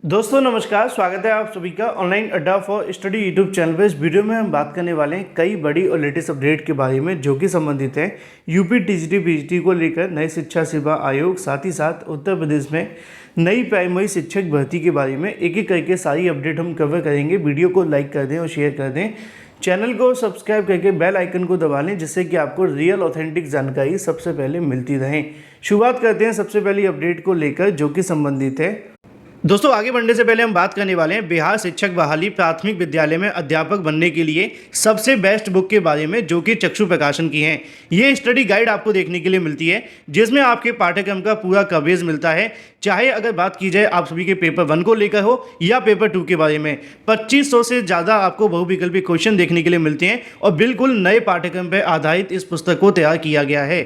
दोस्तों नमस्कार, स्वागत है आप सभी का ऑनलाइन अड्डा फॉर स्टडी यूट्यूब चैनल पे। इस वीडियो में हम बात करने वाले हैं कई बड़ी और लेटेस्ट अपडेट के बारे में जो कि संबंधित है यूपी टीजीटी पीजीटी को लेकर नए शिक्षा सेवा आयोग, साथ ही साथ उत्तर प्रदेश में नई प्राइमरी शिक्षक भर्ती के बारे में एक एक करके सारी अपडेट हम कवर करेंगे। वीडियो को लाइक कर दें और शेयर कर दें, चैनल को सब्सक्राइब करके बेल आइकन को दबा लें जिससे कि आपको रियल ऑथेंटिक जानकारी सबसे पहले मिलती रहे। शुरुआत करते हैं सबसे पहली अपडेट को लेकर जो कि संबंधित है। दोस्तों आगे बढ़ने से पहले हम बात करने वाले हैं बिहार शिक्षक बहाली प्राथमिक विद्यालय में अध्यापक बनने के लिए सबसे बेस्ट बुक के बारे में जो कि चक्षु प्रकाशन की है। ये स्टडी गाइड आपको देखने के लिए मिलती है जिसमें आपके पाठ्यक्रम का पूरा कवरेज मिलता है, चाहे अगर बात की जाए आप सभी के पेपर 1 को लेकर हो या पेपर 2 के बारे में। 2500 से ज़्यादा आपको बहुविकल्पी क्वेश्चन देखने के लिए मिलते हैं और बिल्कुल नए पाठ्यक्रम पर आधारित इस पुस्तक को तैयार किया गया है,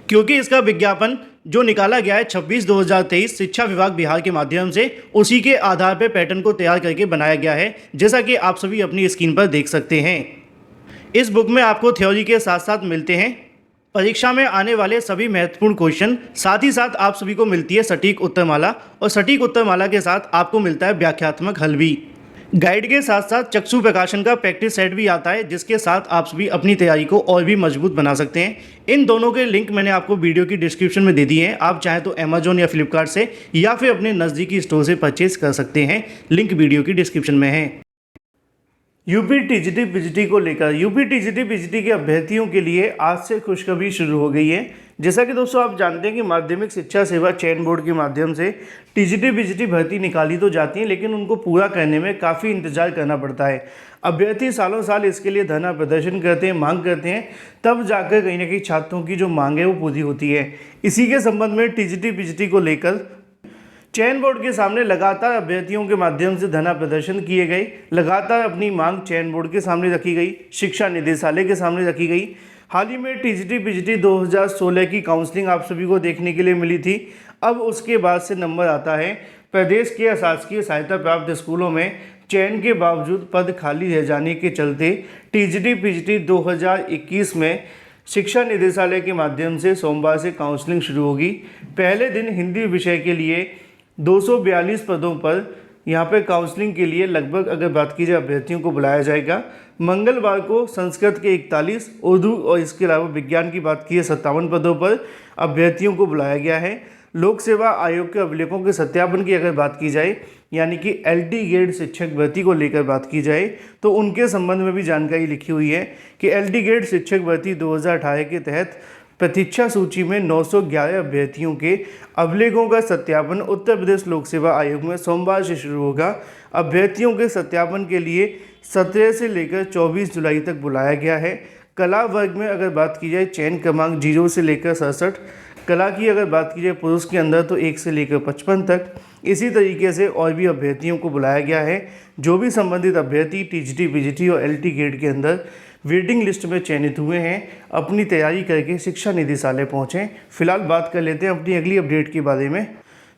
क्योंकि इसका विज्ञापन जो निकाला गया है 26/2023 शिक्षा विभाग बिहार के माध्यम से, उसी के आधार पर पैटर्न को तैयार करके बनाया गया है, जैसा कि आप सभी अपनी स्क्रीन पर देख सकते हैं। इस बुक में आपको थ्योरी के साथ साथ मिलते हैं परीक्षा में आने वाले सभी महत्वपूर्ण क्वेश्चन, साथ ही साथ आप सभी को मिलती है सटीक उत्तरमाला और सटीक उत्तरमाला के साथ आपको मिलता है व्याख्यात्मक हल भी। गाइड के साथ साथ चक्षु प्रकाशन का प्रैक्टिस सेट भी आता है जिसके साथ आप सभी अपनी तैयारी को और भी मजबूत बना सकते हैं। इन दोनों के लिंक मैंने आपको वीडियो की डिस्क्रिप्शन में दे दिए हैं, आप चाहें तो अमेजोन या फ्लिपकार्ट से या फिर अपने नज़दीकी स्टोर से परचेज कर सकते हैं, लिंक वीडियो की डिस्क्रिप्शन में है। यूपी टीजीटी पीजीटी को लेकर यूपी टीजीटी पीजीटी के अभ्यर्थियों के लिए आज से खुशखबरी शुरू हो गई है। जैसा कि दोस्तों आप जानते हैं कि माध्यमिक शिक्षा सेवा चयन बोर्ड के माध्यम से टीजीटी पीजीटी भर्ती निकाली तो जाती है, लेकिन उनको पूरा करने में काफ़ी इंतजार करना पड़ता है। अभ्यर्थी सालों साल इसके लिए धरना प्रदर्शन करते हैं, मांग करते हैं, तब जाकर कहीं ना कहीं छात्रों की जो मांग है वो पूरी होती है। इसी के संबंध में टीजीटी पीजीटी को लेकर चयन बोर्ड के सामने लगातार अभ्यर्थियों के माध्यम से धरना प्रदर्शन किए गए, लगातार अपनी मांग चयन बोर्ड के सामने रखी गई, शिक्षा निदेशालय के सामने रखी गई। हाल ही में टीजीटी पीजीटी 2016 की काउंसलिंग आप सभी को देखने के लिए मिली थी। अब उसके बाद से नंबर आता है प्रदेश के अशासकीय सहायता प्राप्त स्कूलों में चयन के बावजूद पद खाली रह जाने के चलते टीजीटी पीजीटी 2021 में शिक्षा निदेशालय के माध्यम से सोमवार से काउंसलिंग शुरू होगी। पहले दिन हिंदी विषय के लिए 242 पदों पर यहाँ पे काउंसलिंग के लिए लगभग अगर बात की जाए अभ्यर्थियों को बुलाया जाएगा। मंगलवार को संस्कृत के 41, उर्दू और इसके अलावा विज्ञान की बात की है 57 पदों पर अभ्यर्थियों को बुलाया गया है। लोक सेवा आयोग के अभिलेखों के सत्यापन की अगर बात की जाए, यानी कि LT ग्रेड शिक्षक भर्ती को लेकर बात की जाए, तो उनके संबंध में भी जानकारी लिखी हुई है कि LT ग्रेड शिक्षक भर्ती 2018 के तहत प्रतीक्षा सूची में 911 अभ्यर्थियों के अभिलेखों का सत्यापन उत्तर प्रदेश लोक सेवा आयोग में सोमवार से शुरू होगा। अभ्यर्थियों के सत्यापन के लिए 17 से लेकर 24 जुलाई तक बुलाया गया है। कला वर्ग में अगर बात की जाए चयन क्रमांक 0 से लेकर 67, कला की अगर बात की जाए पुरुष के अंदर तो 1 से लेकर 55 तक। इसी तरीके से और भी अभ्यर्थियों को बुलाया गया है। जो भी संबंधित अभ्यर्थी टीजीटी पीजीटी और LT ग्रेड के अंदर वेटिंग लिस्ट में चयनित हुए हैं, अपनी तैयारी करके शिक्षा निदेशालय पहुँचें। फिलहाल बात कर लेते हैं अपनी अगली अपडेट के बारे में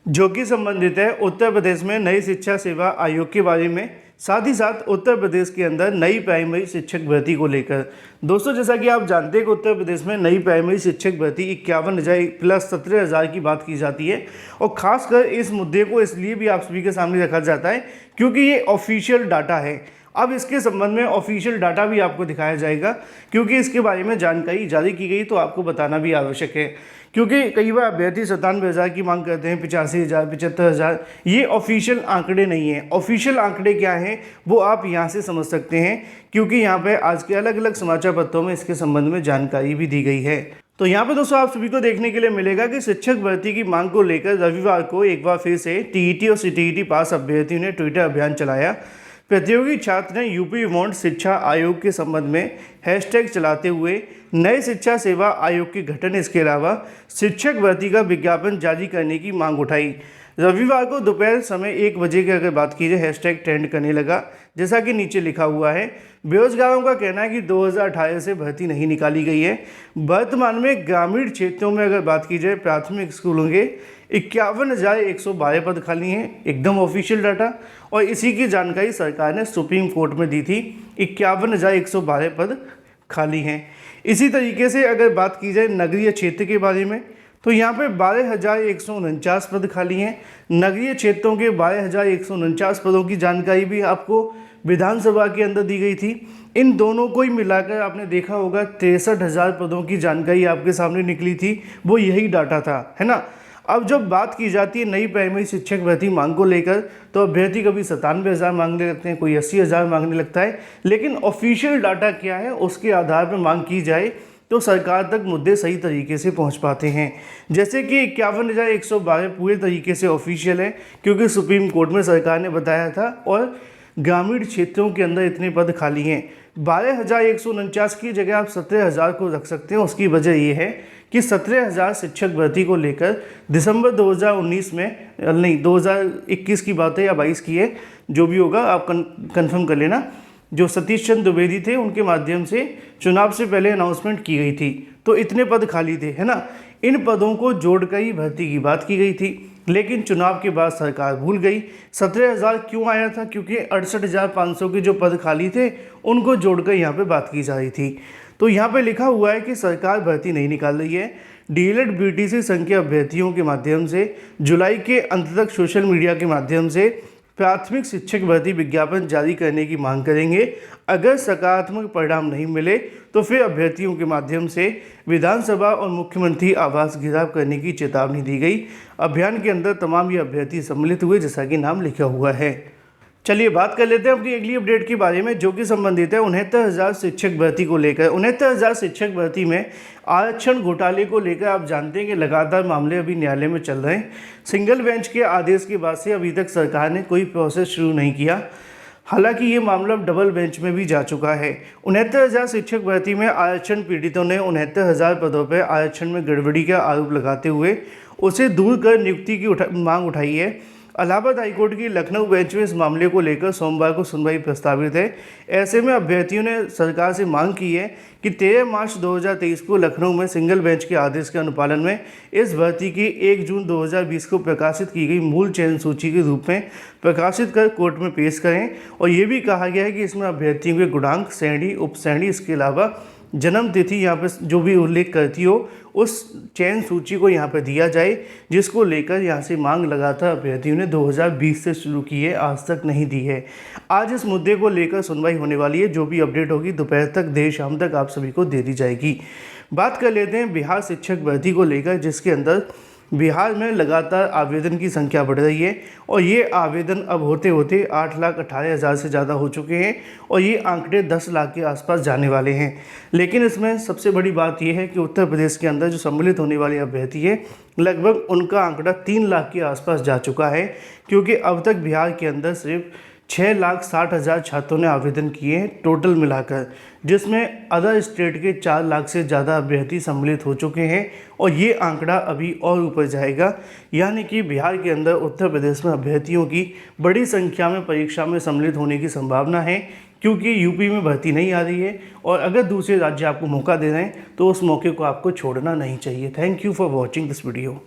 जो कि संबंधित है उत्तर प्रदेश में नई शिक्षा सेवा आयोग के बारे में, साथ ही साथ उत्तर प्रदेश के अंदर नई प्राइमरी शिक्षक भर्ती को लेकर। दोस्तों जैसा कि आप जानते हैं कि उत्तर प्रदेश में नई प्राइमरी शिक्षक भर्ती 51,000 प्लस 17,000 की बात की जाती है, और ख़ासकर इस मुद्दे को इसलिए भी आप सभी के सामने रखा जाता है क्योंकि ये ऑफिशियल डाटा है। अब इसके संबंध में ऑफिशियल डाटा भी आपको दिखाया जाएगा, क्योंकि इसके बारे में जानकारी जारी की गई तो आपको बताना भी आवश्यक है, क्योंकि कई बार अभ्यर्थी 97,000 की मांग करते हैं, 85,000, 75,000। ये ऑफिशियल आंकड़े नहीं हैं। ऑफिशियल आंकड़े क्या हैं वो आप यहाँ से समझ सकते हैं, क्योंकि यहाँ पे आज के अलग अलग समाचार पत्रों में इसके संबंध में जानकारी भी दी गई है। तो यहाँ पे दोस्तों आप सभी को देखने के लिए मिलेगा कि शिक्षक भर्ती की मांग को लेकर रविवार को एक बार फिर से टीईटी और सीटीईटी पास अभ्यर्थियों ने ट्विटर अभियान चलाया। प्रतियोगी छात्र ने यूपी वांट शिक्षा आयोग के संबंध में हैशटैग चलाते हुए नए शिक्षा सेवा आयोग के गठन, इसके अलावा शिक्षक भर्ती का विज्ञापन जारी करने की मांग उठाई। रविवार को दोपहर समय 1 बजे की अगर बात की जाए हैशटैग ट्रेंड करने लगा, जैसा कि नीचे लिखा हुआ है। बेरोजगारों का कहना है कि 2018 से भर्ती नहीं निकाली गई है। वर्तमान में ग्रामीण क्षेत्रों में अगर बात की जाए प्राथमिक स्कूलों के 51,112 पद खाली हैं, एकदम ऑफिशियल डाटा, और इसी की जानकारी सरकार ने सुप्रीम कोर्ट में दी थी। 51,112 पद खाली हैं। इसी तरीके से अगर बात की जाए नगरीय क्षेत्र के बारे में, तो यहाँ पे 12,149 पद खाली हैं। नगरीय क्षेत्रों के 12,149 पदों की जानकारी भी आपको विधानसभा के अंदर दी गई थी। इन दोनों को ही मिलाकर आपने देखा होगा 63,000 पदों की जानकारी आपके सामने निकली थी, वो यही डाटा था, है ना। अब जब बात की जाती है नई प्राइमरी शिक्षक भर्ती मांग को लेकर, तो अभ्यर्थी कभी 97,000 मांगने लगते हैं, कोई 80,000 मांगने लगता है, लेकिन ऑफिशियल डाटा क्या है उसके आधार पर मांग की जाए तो सरकार तक मुद्दे सही तरीके से पहुंच पाते हैं। जैसे कि 51,112 पूरे तरीके से ऑफिशियल है, क्योंकि सुप्रीम कोर्ट में सरकार ने बताया था, और ग्रामीण क्षेत्रों के अंदर इतने पद खाली हैं। 12,149 की जगह आप 17,000 को रख सकते हैं। उसकी वजह ये है कि 17,000 शिक्षक भर्ती को लेकर दिसंबर 2019 में, नहीं 2021 की बात है या 22 की है, जो भी होगा आप कंफर्म कर लेना, जो सतीश चंद्र द्विवेदी थे उनके माध्यम से चुनाव से पहले अनाउंसमेंट की गई थी। तो इतने पद खाली थे, है ना। इन पदों को जोड़कर ही भर्ती की बात की गई थी, लेकिन चुनाव के बाद सरकार भूल गई। 17,000 क्यों आया था? क्योंकि 68,500 के जो पद खाली थे उनको जोड़कर यहाँ पे बात की जा रही थी। तो यहाँ पे लिखा हुआ है कि सरकार भर्ती नहीं निकाल रही है। डीएलएड बीटीसी संघ के अभ्यर्थियों के माध्यम से जुलाई के अंत तक सोशल मीडिया के माध्यम से प्राथमिक शिक्षक भर्ती विज्ञापन जारी करने की मांग करेंगे। अगर सकारात्मक परिणाम नहीं मिले तो फिर अभ्यर्थियों के माध्यम से विधानसभा और मुख्यमंत्री आवास घेराव करने की चेतावनी दी गई। अभियान के अंदर तमाम ये अभ्यर्थी सम्मिलित हुए, जैसा कि नाम लिखा हुआ है। चलिए बात कर लेते हैं अपनी अगली अपडेट के बारे में, जो कि संबंधित है 69,000 शिक्षक भर्ती को लेकर। 69,000 शिक्षक भर्ती में आरक्षण घोटाले को लेकर आप जानते हैं कि लगातार मामले अभी न्यायालय में चल रहे हैं। सिंगल बेंच के आदेश के बाद से अभी तक सरकार ने कोई प्रोसेस शुरू नहीं किया। हालांकि ये मामला डबल बेंच में भी जा चुका है। 69,000 शिक्षक भर्ती में आरक्षण पीड़ितों ने 69,000 पदों पर आरक्षण में गड़बड़ी का आरोप लगाते हुए उसे दूर कर नियुक्ति की मांग उठाई है। इलाहाबाद हाईकोर्ट की लखनऊ बेंच में इस मामले को लेकर सोमवार को सुनवाई प्रस्तावित है। ऐसे में अभ्यर्थियों ने सरकार से मांग की है कि 13 मार्च 2023 को लखनऊ में सिंगल बेंच के आदेश के अनुपालन में इस भर्ती की 1 जून 2020 को प्रकाशित की गई मूल चयन सूची के रूप में प्रकाशित कर कोर्ट में पेश करें। और ये भी कहा गया है कि इसमें अभ्यर्थियों के गुणांक, श्रेणी, उपश्रेणी, इसके अलावा जन्म तिथि यहाँ पे जो भी उल्लेख करती हो उस चयन सूची को यहाँ पे दिया जाए, जिसको लेकर यहाँ से मांग लगातार अभ्यर्थियों ने 2020 से शुरू की है, आज तक नहीं दी है। आज इस मुद्दे को लेकर सुनवाई होने वाली है। जो भी अपडेट होगी दोपहर तक, देर शाम तक आप सभी को दे दी जाएगी। बात कर लेते हैं बिहार शिक्षक भर्ती को लेकर, जिसके अंदर बिहार में लगातार आवेदन की संख्या बढ़ रही है और ये आवेदन अब होते होते 8,18,000 से ज़्यादा हो चुके हैं और ये आंकड़े 10 लाख के आसपास जाने वाले हैं। लेकिन इसमें सबसे बड़ी बात यह है कि उत्तर प्रदेश के अंदर जो सम्मिलित होने वाले अभ्यर्थी है, लगभग उनका आंकड़ा 3 लाख के आसपास जा चुका है, क्योंकि अब तक बिहार के अंदर सिर्फ 6,60,000 छात्रों ने आवेदन किए हैं टोटल मिलाकर, जिसमें अदर स्टेट के 4 लाख से ज़्यादा अभ्यर्थी सम्मिलित हो चुके हैं और ये आंकड़ा अभी और ऊपर जाएगा। यानी कि बिहार के अंदर उत्तर प्रदेश में अभ्यर्थियों की बड़ी संख्या में परीक्षा में सम्मिलित होने की संभावना है, क्योंकि यूपी में भर्ती नहीं आ रही है और अगर दूसरे राज्य आपको मौका दे रहे हैं तो उस मौके को आपको छोड़ना नहीं चाहिए। Thank you for watching this video.